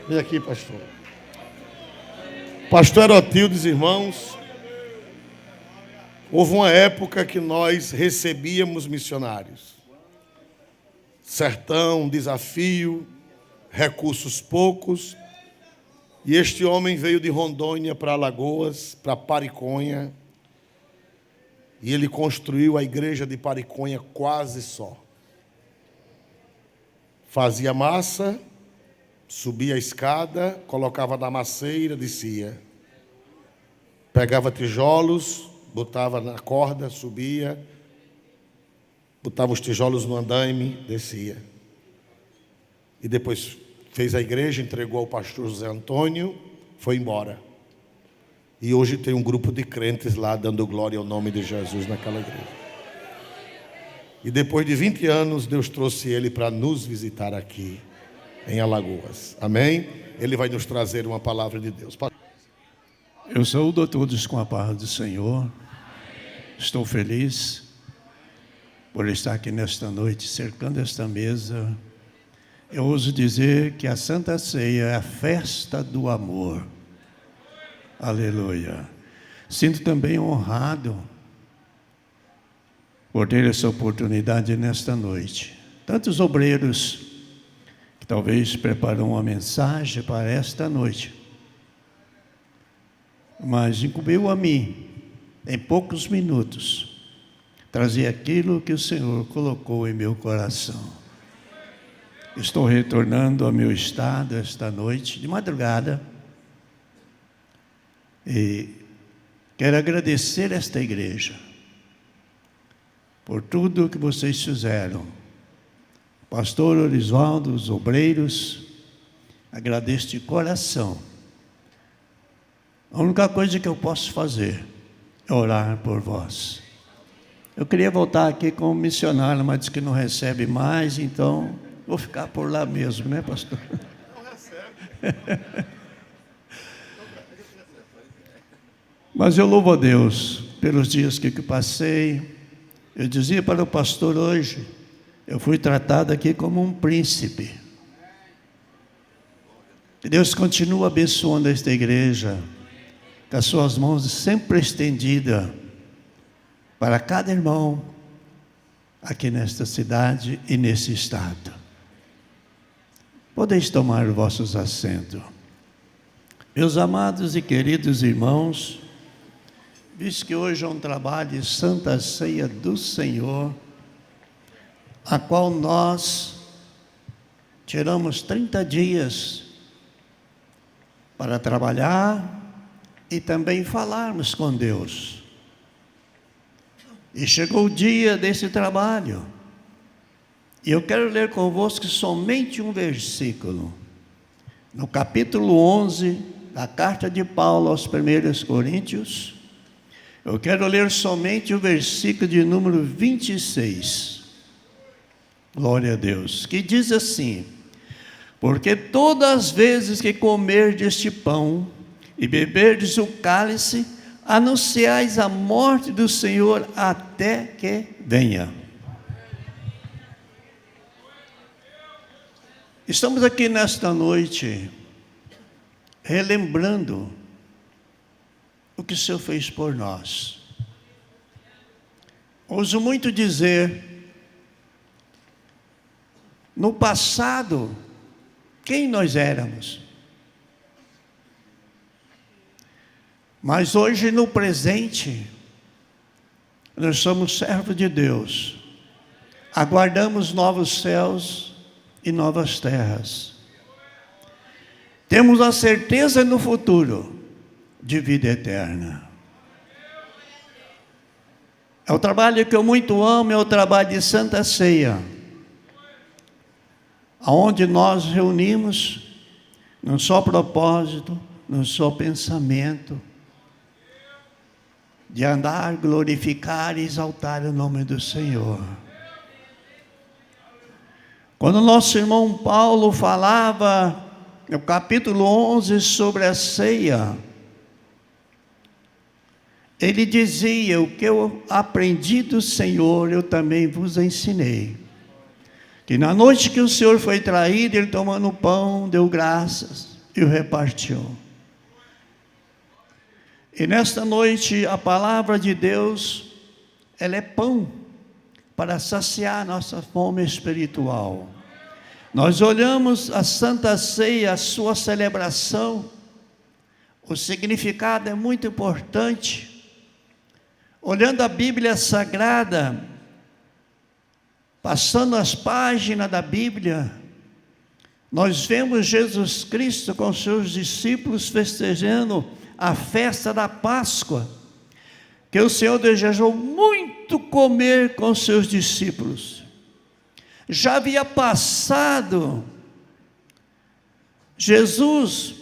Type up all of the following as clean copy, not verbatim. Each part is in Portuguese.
Vem aqui, pastor. Pastor Herotildes, irmãos, houve uma época que nós recebíamos missionários. Sertão, desafio, recursos poucos. E este homem veio de Rondônia para Alagoas, para Pariconha. E ele construiu a igreja de Pariconha quase só. Fazia massa, subia a escada, colocava na maceira, descia. Pegava tijolos, botava na corda, subia, botava os tijolos no andaime, descia. E depois fez a igreja, entregou ao pastor José Antônio, foi embora. E hoje tem um grupo de crentes lá dando glória ao nome de Jesus naquela igreja. E depois de 20 anos, Deus trouxe ele para nos visitar aqui em Alagoas. Amém? Ele vai nos trazer uma palavra de Deus. Eu saúdo a todos com a paz do Senhor. Estou feliz por estar aqui nesta noite, cercando esta mesa. Eu ouso dizer que a Santa Ceia é a festa do amor. Aleluia. Sinto também honrado por ter essa oportunidade nesta noite. Tantos obreiros que talvez preparam uma mensagem para esta noite, mas incumbiu a mim, em poucos minutos, trazer aquilo que o Senhor colocou em meu coração. Estou retornando ao meu estado esta noite, de madrugada, e quero agradecer esta igreja por tudo que vocês fizeram. Pastor Orisvaldo, os obreiros, agradeço de coração. A única coisa que eu posso fazer é orar por vós. Eu queria voltar aqui como missionário, mas diz que não recebe mais, então vou ficar por lá mesmo, né, pastor? Não recebe. Mas eu louvo a Deus pelos dias que passei. Eu dizia para o pastor hoje, eu fui tratado aqui como um príncipe. E Deus continua abençoando esta igreja, com as suas mãos sempre estendidas para cada irmão aqui nesta cidade e nesse estado. Podeis tomar vossos assentos. Meus amados e queridos irmãos, visto que hoje é um trabalho de Santa Ceia do Senhor, a qual nós tiramos 30 dias para trabalhar e também falarmos com Deus. E chegou o dia desse trabalho. E eu quero ler convosco somente um versículo. No capítulo 11 da carta de Paulo aos 1 Coríntios, eu quero ler somente o versículo de número 26. Glória a Deus. Que diz assim: porque todas as vezes que comerdes este pão e beberdes o cálice, anunciais a morte do Senhor até que venha. Estamos aqui nesta noite relembrando o que o Senhor fez por nós. Ouso muito dizer, no passado, quem nós éramos. Mas hoje, no presente, nós somos servos de Deus. Aguardamos novos céus e novas terras. Temos a certeza no futuro de vida eterna. É o trabalho que eu muito amo, é o trabalho de Santa Ceia, onde nós reunimos num só propósito, num só pensamento, de andar, glorificar e exaltar o nome do Senhor. Quando nosso irmão Paulo falava no capítulo 11 sobre a ceia, ele dizia: o que eu aprendi do Senhor, eu também vos ensinei. Que na noite que o Senhor foi traído, ele tomando o pão, deu graças. e o repartiu. E nesta noite a palavra de Deus, ela é pão para saciar nossa fome espiritual. Nós olhamos a Santa Ceia, a sua celebração, o significado é muito importante. Olhando a Bíblia Sagrada, passando as páginas da Bíblia, nós vemos Jesus Cristo com seus discípulos festejando a festa da Páscoa, que o Senhor desejou muito comer com seus discípulos. Já havia passado Jesus,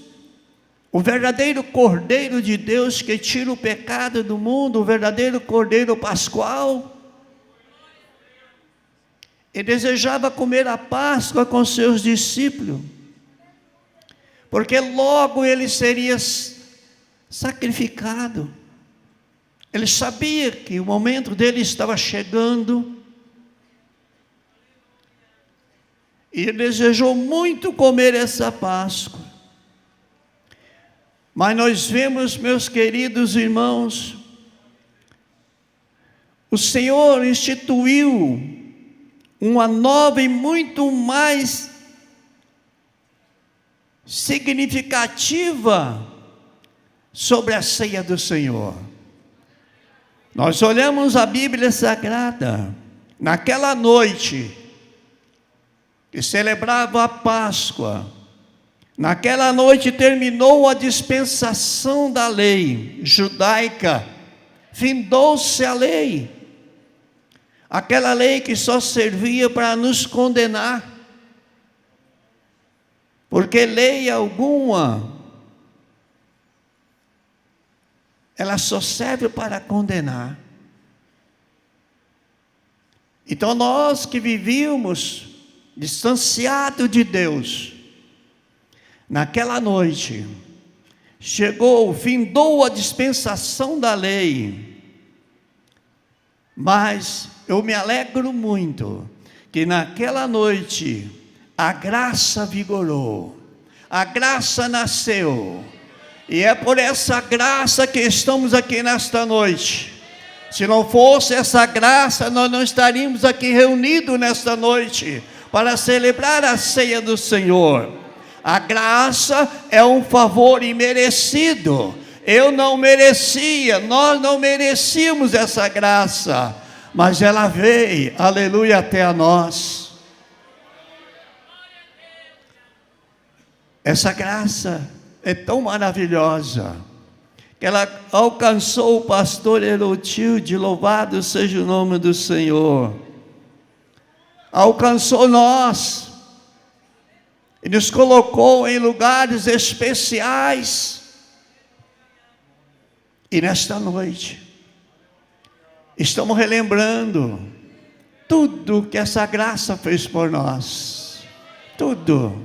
o verdadeiro Cordeiro de Deus que tira o pecado do mundo, o verdadeiro Cordeiro Pascual. Ele desejava comer a Páscoa com seus discípulos, porque logo ele seria sacrificado. Ele sabia que o momento dele estava chegando, e ele desejou muito comer essa Páscoa. Mas nós vemos, meus queridos irmãos, o Senhor instituiu uma nova e muito mais significativa sobre a ceia do Senhor. Nós olhamos a Bíblia Sagrada, naquela noite que celebrava a Páscoa, naquela noite terminou a dispensação da lei judaica, findou-se a lei, aquela lei que só servia para nos condenar, porque lei alguma, ela só serve para condenar. Então nós que vivíamos distanciado de Deus, naquela noite, findou a dispensação da lei, mas eu me alegro muito, que naquela noite, a graça vigorou, a graça nasceu, e é por essa graça que estamos aqui nesta noite. Se não fosse essa graça, nós não estaríamos aqui reunidos nesta noite, para celebrar a ceia do Senhor. A graça é um favor imerecido. Eu não merecia, nós não merecíamos essa graça, mas ela veio, aleluia, até a nós. Essa graça é tão maravilhosa, que ela alcançou o pastor Herotilde, louvado seja o nome do Senhor. Alcançou nós, e nos colocou em lugares especiais. E nesta noite, estamos relembrando tudo que essa graça fez por nós. Tudo.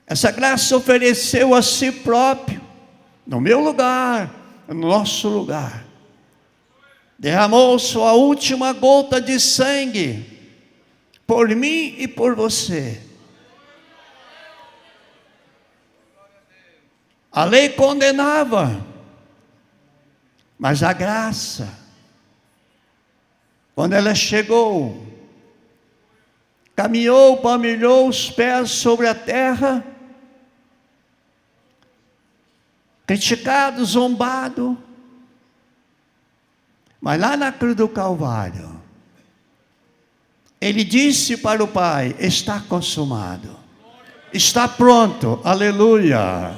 Essa graça ofereceu a si próprio, no meu lugar, no nosso lugar. Derramou sua última gota de sangue, por mim e por você. A lei condenava, mas a graça, quando ela chegou, caminhou, palmilhou os pés sobre a terra, criticado, zombado, mas lá na cruz do Calvário, ele disse para o Pai: está consumado, está pronto, aleluia,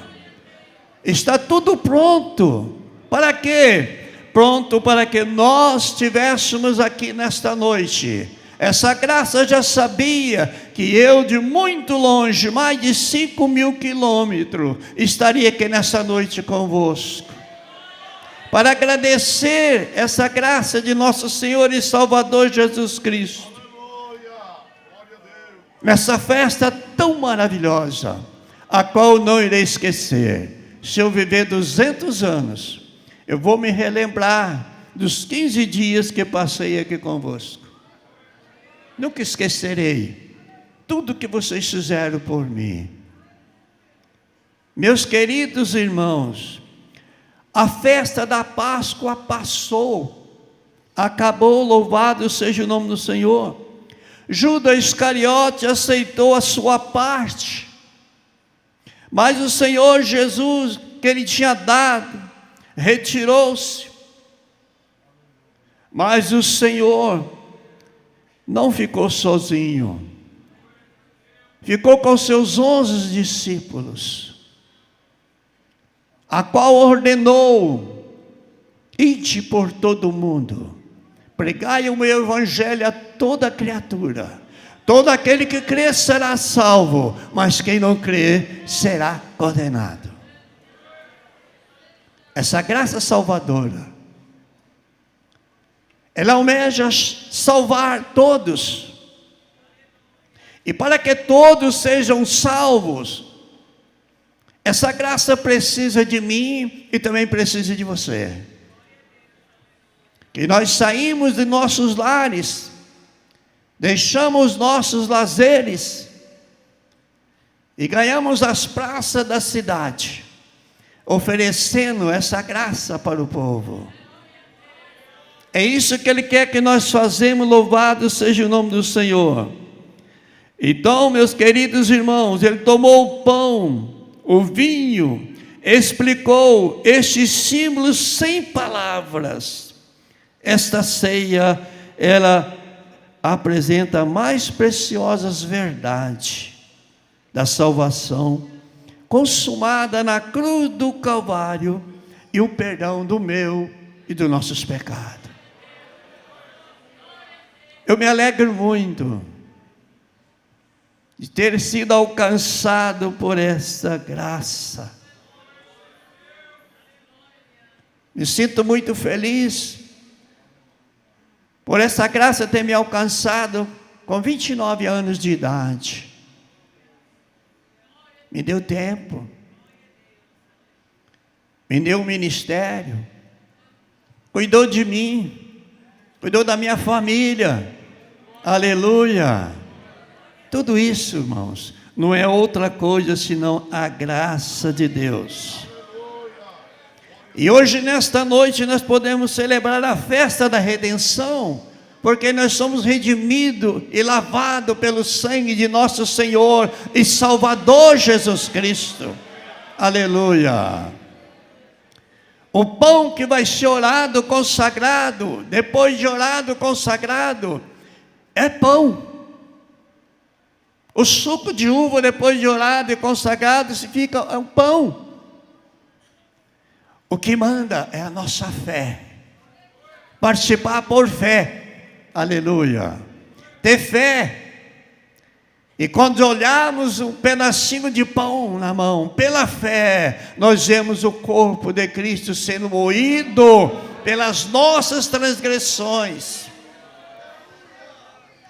está tudo pronto. Para quê? Pronto para que nós estivéssemos aqui nesta noite. Essa graça já sabia que eu, de muito longe, mais de 5.000 quilômetros, estaria aqui nessa noite convosco, para agradecer essa graça de nosso Senhor e Salvador Jesus Cristo, nessa festa tão maravilhosa, a qual eu não irei esquecer. Se eu viver 200 anos, eu vou me relembrar dos 15 dias que passei aqui convosco. Nunca esquecerei tudo que vocês fizeram por mim. Meus queridos irmãos, a festa da Páscoa passou, acabou, louvado seja o nome do Senhor. Judas Iscariote aceitou a sua parte, mas o Senhor Jesus, que ele tinha dado, retirou-se. Mas o Senhor não ficou sozinho, ficou com seus 11 discípulos, a qual ordenou: ide por todo o mundo, pregai o meu evangelho a toda criatura. Todo aquele que crê será salvo, mas quem não crê será condenado. Essa graça salvadora, ela almeja salvar todos. E para que todos sejam salvos, essa graça precisa de mim e também precisa de você. Que nós saímos de nossos lares, deixamos nossos lazeres e ganhamos as praças da cidade, oferecendo essa graça para o povo. É isso que Ele quer que nós façamos, louvado seja o nome do Senhor. Então, meus queridos irmãos, Ele tomou o pão, o vinho, explicou estes símbolos sem palavras. Esta ceia, ela apresenta a mais preciosas verdades da salvação, consumada na cruz do Calvário, e o perdão do meu e dos nossos pecados. Eu me alegro muito de ter sido alcançado por essa graça. Me sinto muito feliz por essa graça ter me alcançado com 29 anos de idade. Me deu tempo, me deu um ministério, cuidou de mim, cuidou da minha família. Aleluia! Tudo isso, irmãos, não é outra coisa senão a graça de Deus. E hoje, nesta noite, nós podemos celebrar a festa da redenção, porque nós somos redimidos e lavados pelo sangue de nosso Senhor e Salvador Jesus Cristo. Aleluia! O pão que vai ser orado, consagrado, depois de orado, consagrado, é pão. O suco de uva, depois de orado e consagrado, é um pão. O que manda é a nossa fé. Participar por fé. Aleluia. Ter fé. E quando olharmos um pedacinho de pão na mão, pela fé, nós vemos o corpo de Cristo sendo moído pelas nossas transgressões.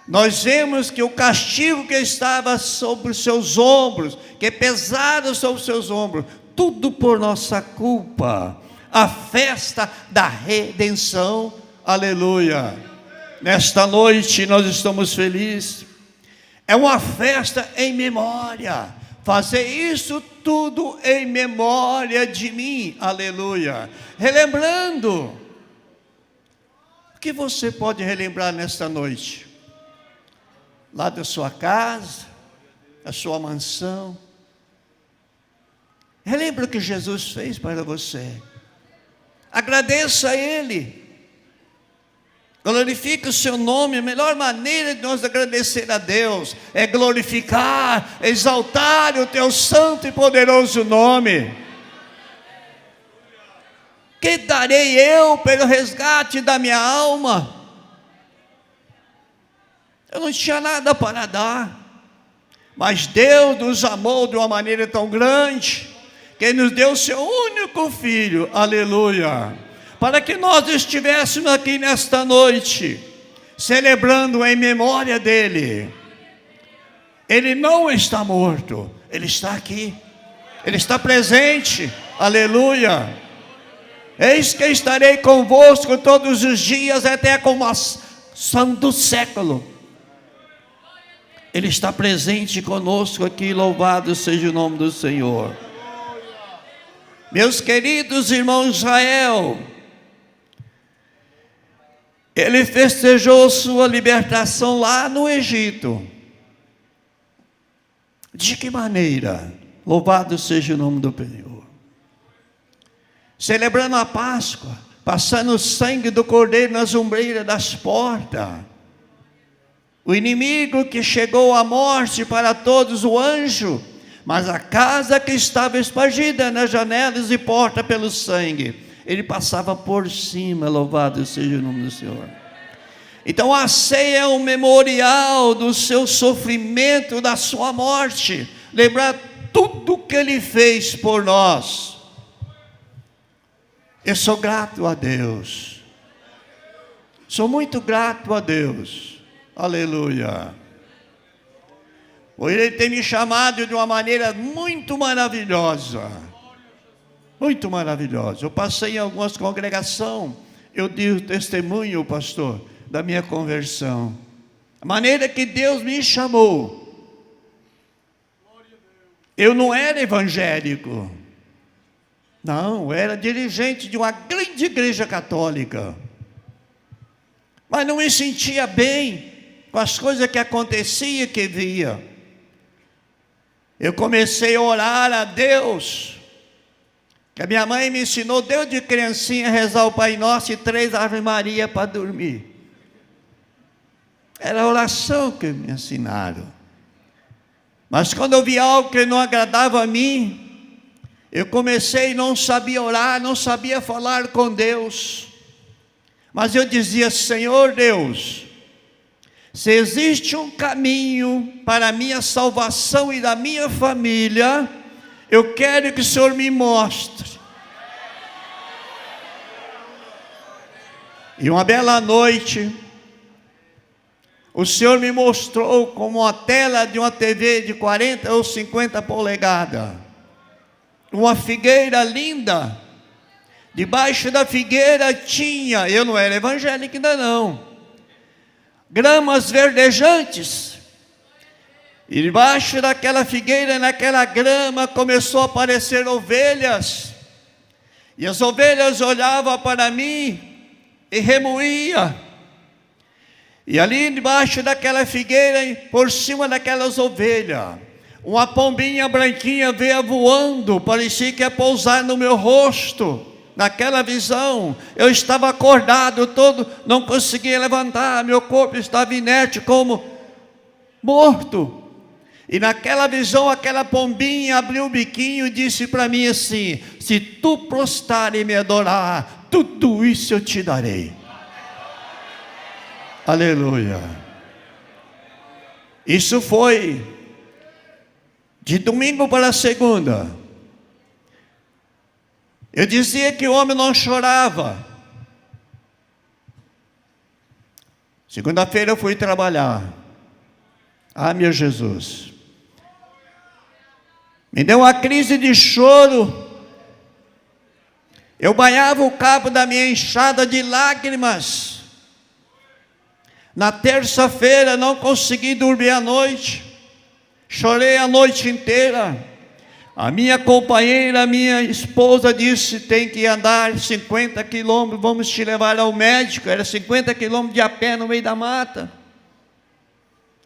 Nós vemos que o castigo que estava sobre os seus ombros, que é pesado sobre os seus ombros, tudo por nossa culpa. A festa da redenção. Aleluia. Nesta noite nós estamos felizes. É uma festa em memória. Fazer isso tudo em memória de mim. Aleluia. Relembrando. O que você pode relembrar nesta noite? Lá da sua casa, da sua mansão. Relembra o que Jesus fez para você. Agradeça a Ele. Glorifique o seu nome. A melhor maneira de nós agradecer a Deus é glorificar, exaltar o teu santo e poderoso nome. Que darei eu pelo resgate da minha alma? Eu não tinha nada para dar, mas Deus nos amou de uma maneira tão grande, que Ele nos deu o seu único Filho, aleluia, para que nós estivéssemos aqui nesta noite, celebrando em memória dEle. Ele não está morto, Ele está aqui, Ele está presente, aleluia. Eis que estarei convosco todos os dias, até a consumação do século. Ele está presente conosco aqui, louvado seja o nome do Senhor. Meus queridos irmãos de Israel, ele festejou sua libertação lá no Egito. De que maneira? Louvado seja o nome do Senhor. Celebrando a Páscoa, passando o sangue do Cordeiro nas ombreiras das portas. O inimigo que chegou à morte para todos, o anjo, mas a casa que estava espargida nas janelas e porta pelo sangue, ele passava por cima, louvado seja o nome do Senhor. Então a ceia é um memorial do seu sofrimento, da sua morte, lembrar tudo que ele fez por nós. Eu sou grato a Deus, sou muito grato a Deus, aleluia. Por ele ter me chamado de uma maneira muito maravilhosa, muito maravilhosa. Eu passei em algumas congregações, eu dei o testemunho, pastor, da minha conversão, a maneira que Deus me chamou. Eu não era evangélico, não, eu era dirigente de uma grande igreja católica, mas não me sentia bem com as coisas que aconteciam, que via. Eu comecei a orar a Deus, que a minha mãe me ensinou, Deus de criancinha, rezar o Pai Nosso e 3 Ave Maria para dormir. Era a oração que me ensinaram. Mas quando eu vi algo que não agradava a mim, eu comecei, não sabia orar, não sabia falar com Deus. Mas eu dizia, Senhor Deus, se existe um caminho para a minha salvação e da minha família, eu quero que o Senhor me mostre. E uma bela noite, o Senhor me mostrou como a tela de uma TV de 40 ou 50 polegadas, uma figueira linda. Debaixo da figueira tinha, eu não era evangélico ainda não, gramas verdejantes. E debaixo daquela figueira, naquela grama, começou a aparecer ovelhas. E as ovelhas olhavam para mim e remoíam. E ali debaixo daquela figueira, por cima daquelas ovelhas, uma pombinha branquinha veio voando, parecia que ia pousar no meu rosto. Naquela visão, eu estava acordado todo, não conseguia levantar, meu corpo estava inerte como morto. E naquela visão, aquela pombinha abriu o biquinho e disse para mim assim, se tu prostrar e me adorar, tudo isso eu te darei. Aleluia. Isso foi de domingo para segunda. Eu dizia que o homem não chorava. Segunda-feira eu fui trabalhar. Ah, meu Jesus, me deu uma crise de choro. Eu banhava o cabo da minha enxada de lágrimas. Na terça-feira não consegui dormir à noite, chorei a noite inteira. A minha companheira, a minha esposa disse, tem que andar 50 quilômetros, vamos te levar ao médico. Era 50 quilômetros de a pé no meio da mata,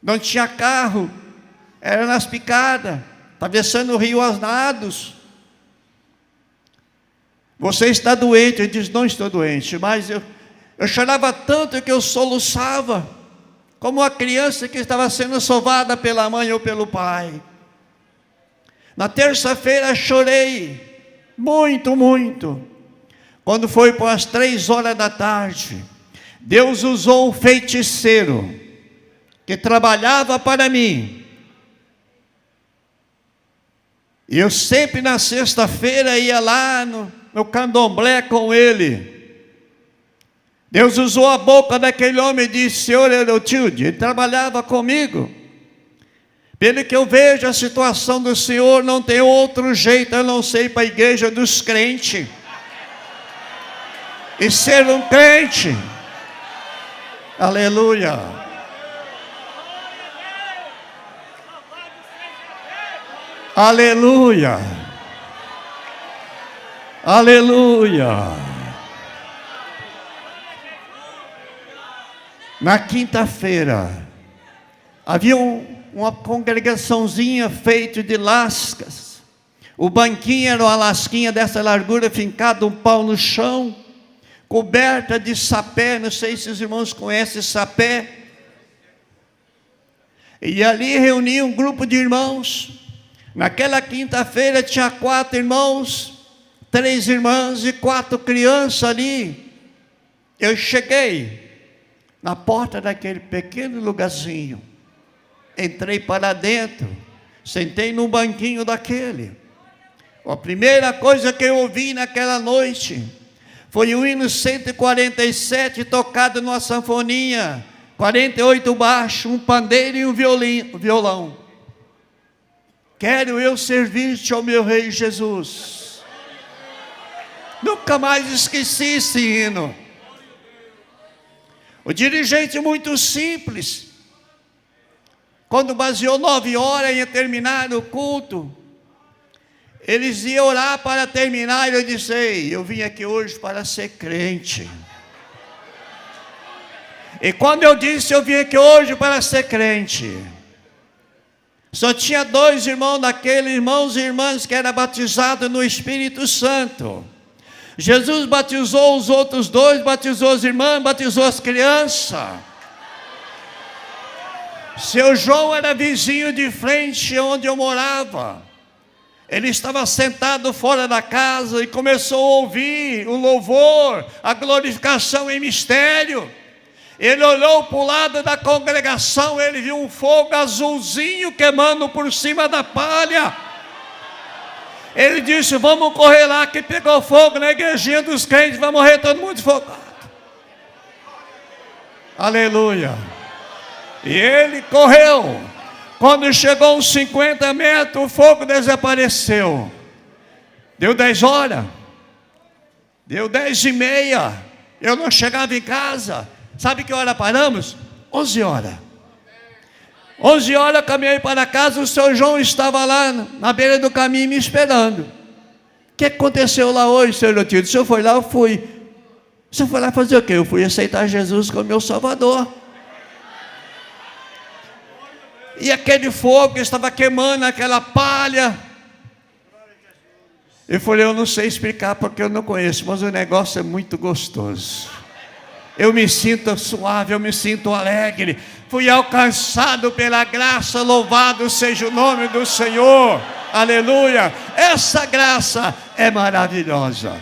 não tinha carro, era nas picadas, atravessando o rio aos nados. Você está doente? Eu disse, não estou doente, mas eu chorava tanto que eu soluçava, como uma criança que estava sendo sovada pela mãe ou pelo pai. Na terça-feira chorei, muito, muito. Quando foi para as 3 horas da tarde, Deus usou um feiticeiro, que trabalhava para mim. E eu sempre na sexta-feira ia lá no candomblé com ele. Deus usou a boca daquele homem e disse, senhor Erotilde, ele trabalhava comigo. Pelo que eu vejo a situação do senhor, não tem outro jeito a não ser ir para a igreja dos crentes e ser um crente. Aleluia. Aleluia. Aleluia! Na quinta-feira, havia uma congregaçãozinha feita de lascas. O banquinho era uma lasquinha dessa largura, fincado um pau no chão, coberta de sapé. Não sei se os irmãos conhecem sapé. E ali reunia um grupo de irmãos. Naquela quinta-feira tinha 4 irmãos, 3 irmãs e 4 crianças ali. Eu cheguei na porta daquele pequeno lugarzinho, entrei para dentro, sentei num banquinho daquele. A primeira coisa que eu ouvi naquela noite foi o hino 147 tocado numa sanfoninha, 48 baixo, um pandeiro e um violão. Quero eu servir-te, ó meu Rei Jesus. Nunca mais esqueci esse hino. O dirigente muito simples, quando baseou 9 horas em terminar o culto, eles iam orar para terminar, e eu disse: ei, eu vim aqui hoje para ser crente. E quando eu disse eu vim aqui hoje para ser crente, só tinha 2 irmãos daqueles irmãos e irmãs que eram batizados no Espírito Santo. Jesus batizou os outros 2, batizou as irmãs, batizou as crianças. Seu João era vizinho de frente onde eu morava. Ele estava sentado fora da casa e começou a ouvir o louvor, a glorificação em mistério. Ele olhou para o lado da congregação, ele viu um fogo azulzinho queimando por cima da palha. Ele disse: vamos correr lá que pegou fogo na igrejinha dos crentes, vai morrer todo mundo afogado. Aleluia. E ele correu. Quando chegou uns 50 metros, o fogo desapareceu. Deu 10 horas. Deu 10h30. Eu não chegava em casa. Sabe que hora paramos? 11 horas. 11 horas eu caminhei para casa, o seu João estava lá na beira do caminho me esperando. O que aconteceu lá hoje, senhor Otílio? O senhor foi lá? Eu fui. O senhor foi lá fazer o quê? Eu fui aceitar Jesus como meu Salvador. E aquele fogo estava queimando aquela palha. Eu falei: eu não sei explicar porque eu não conheço, mas o negócio é muito gostoso. Eu me sinto suave, eu me sinto alegre. Fui alcançado pela graça, louvado seja o nome do Senhor. Aleluia. Essa graça é maravilhosa.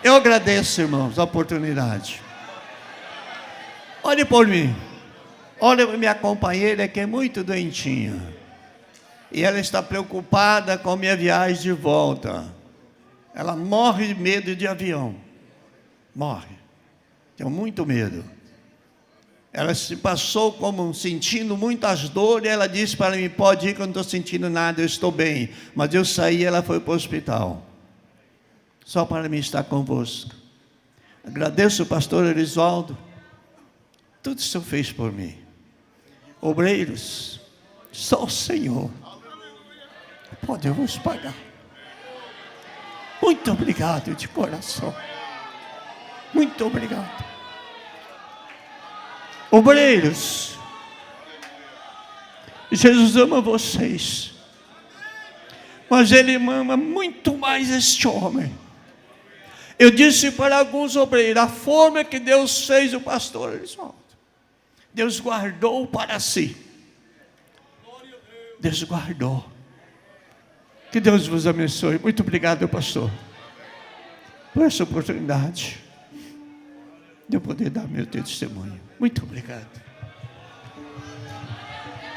Eu agradeço, irmãos, a oportunidade. Olhe por mim. Olha para minha companheira que é muito doentinha. E ela está preocupada com a minha viagem de volta. Ela morre de medo de avião. Morre. Tenho muito medo. Ela se passou como sentindo muitas dores. Ela disse para mim: pode ir que eu não estou sentindo nada, eu estou bem. Mas eu saí e ela foi para o hospital. Só para mim estar convosco. Agradeço o pastor Elisvaldo. Tudo isso fez por mim. Obreiros, só o Senhor pode vos pagar. Muito obrigado de coração. Muito obrigado. Obreiros, Jesus ama vocês, mas Ele ama muito mais este homem. Eu disse para alguns obreiros, a forma que Deus fez o pastor Elisvaldo, Deus guardou para si. Deus guardou. Que Deus vos abençoe. Muito obrigado, pastor, por essa oportunidade de eu poder dar meu testemunho. Muito obrigado.